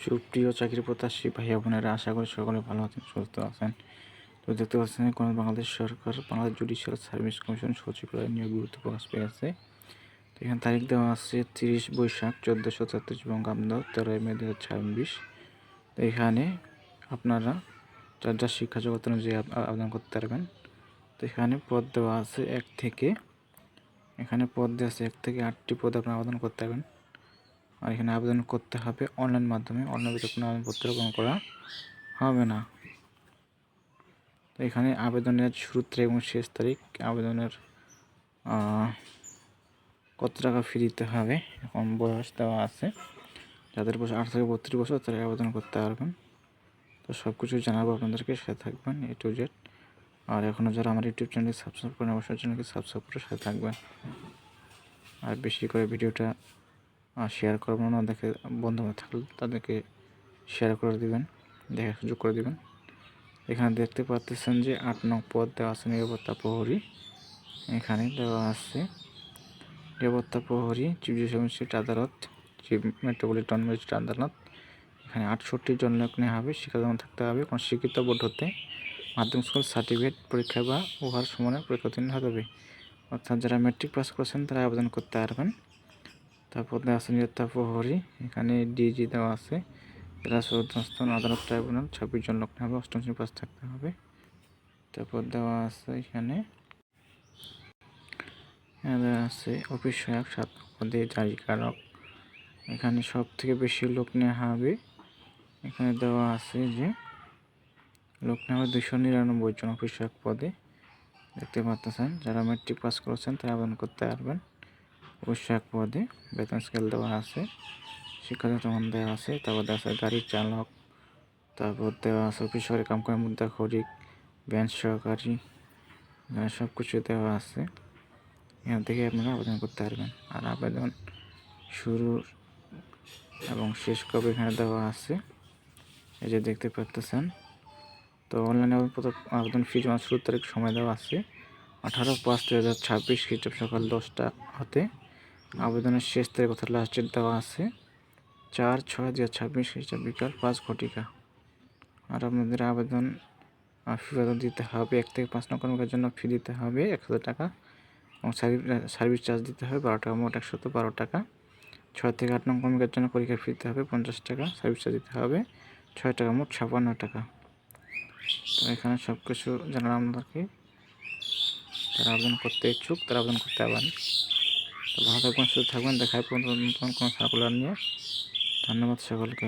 সুপ্রিয় চাকরি প্রত্যাশী ভাইয়া বোনেরা, আশা করি সকলে ভালো আছেন, সুস্থ আছেন। তো দেখতে পাচ্ছেন কোন বাংলাদেশ সরকার বাংলাদেশ জুডিশিয়াল সার্ভিস কমিশন সচিবালয় নিয়োগ বিজ্ঞপ্তি প্রকাশ পেয়েছে। তো এখানে তারিখ দেওয়া আছে 30 বৈশাখ 1433 বঙ্গাব্দ 13 মে 2026। তো এখানে আপনারা যার যার শিক্ষা জগৎ অনুযায়ী আবেদন করতে পারবেন। তো এখানে পদ দেওয়া আছে 1 থেকে 8টি পদে আপনারা আবেদন করতে পারবেন। আর এখানে আবেদন করতে হবে অনলাইন মাধ্যমে, অনলাইনে কোনো আবেদনপত্র গ্রহণ করা হবে না। তো এখানে আবেদনের শুরুর তারিখ এবং শেষ তারিখ, আবেদনের কত টাকা ফি দিতে হবে, এখন বয়স দেওয়া আছে। যাদের বয়স 18 থেকে 32 বছর তারা আবেদন করতে পারবেন। তো সব কিছু জানাবো আপনাদেরকে, সাথে থাকবেন A to Z। আর এখনও যারা আমার ইউটিউব চ্যানেলটি সাবস্ক্রাইব করেন অবশ্যই চ্যানেলকে সাবস্ক্রাইব করে সাথে থাকবেন। আর বেশি করে ভিডিওটা শেয়ার করবেন না, দেখে বন্ধুবান্ধব থাকলে তাদেরকে শেয়ার করে দিবেন, দেখার সুযোগ করে দিবেন। এখানে দেখতে পাচ্ছেন যে 8 নং পদ দেওয়া আছে নিরাপত্তা প্রহরী। এখানে দেওয়া আছে নিরাপত্তা প্রহরী, চিফ জুডিশিয়াল ম্যাজিস্ট্রেট আদালত, চিফ মেট্রোপলিটন ম্যাজিস্ট্রেট আদালত। এখানে 68 জন লোক নেওয়া হবে। শিক্ষাগত থাকতে হবে কোনো শিক্ষিত বোর্ড হতে, মাধ্যমিক স্কুল সার্টিফিকেট পরীক্ষা বা উহার সমানের পরীক্ষা উত্তীর্ণ হতে হবে। অর্থাৎ যারা ম্যাট্রিক পাস করেছেন তারা আবেদন করতে পারবেন। তারপর দেওয়া আছে নিরাপত্তা প্রহরী, এখানে ডিজি দেওয়া আছে, জেলা সদস্য আদালত ট্রাইব্যুনাল 26 জন লোক নেওয়া হবে, 8ম শ্রেণী পাস থাকতে হবে। তারপর দেওয়া আছে এখানে অফিস সহায়ক 7 পদে জারিকারক। এখানে সব থেকে বেশি লোক নেওয়া হবে। এখানে দেওয়া আছে যে লোক নেওয়া হবে 299 জন অফিস সহায়ক পদে। দেখতে পাচ্ছেন যারা ম্যাট্রিক পাস করেছেন তারা আবেদন করতে পারবেন। অফিস সহায়ক পদে বেতন স্কেল দেওয়া আছে, শিক্ষাগত মান দেওয়া আছে। তারপর দেওয়া আছে গাড়ির চালক, তারপর দেওয়া আছে অফিস সহকারী কাম করে মুদ্রা খরিক, ব্যাংক সহকারী, সব কিছু দেওয়া আছে। এখান থেকে আপনারা আবেদন করতে পারবেন। আর আবেদন শুরু এবং শেষ কবে এখানে দেওয়া আছে, এই যে দেখতে পাচ্ছেন। তো অনলাইনে আবেদন ফি জমা শুরুর তারিখ সময় দেওয়া আছে 18/5/2026 খ্রিস্টাব্দ সকাল 10টা হতে। আবেদনের শেষ তারিখ অর্থাৎ লাস্ট ডেট দেওয়া আছে 4/6/2026 খ্রিস্টাব্দ বিকাল 5 ঘটিকা। আর আপনাদের আবেদন ফি দিতে হবে 1 থেকে 5 নং কর্মীর জন্য ফি দিতে হবে 1000 টাকা এবং সার্ভিস চার্জ দিতে হবে 12 টাকা, মোট 112 টাকা। 6 থেকে 8 নং কর্মীর জন্য পরীক্ষার ফি দিতে হবে 50 টাকা, সার্ভিস চার্জ দিতে হবে 6 টাকা, মোট 56 টাকা। তো এখানে সব কিছু জানালাম আপনাদেরকে। যারা আবেদন করতে ইচ্ছুক তারা আবেদন করতে পারবেন। তো ভালো থাকবেন, সুস্থ থাকবেন, দেখায় নতুন কোনো সার্কুলার নিয়ে। ধন্যবাদ সকলকে।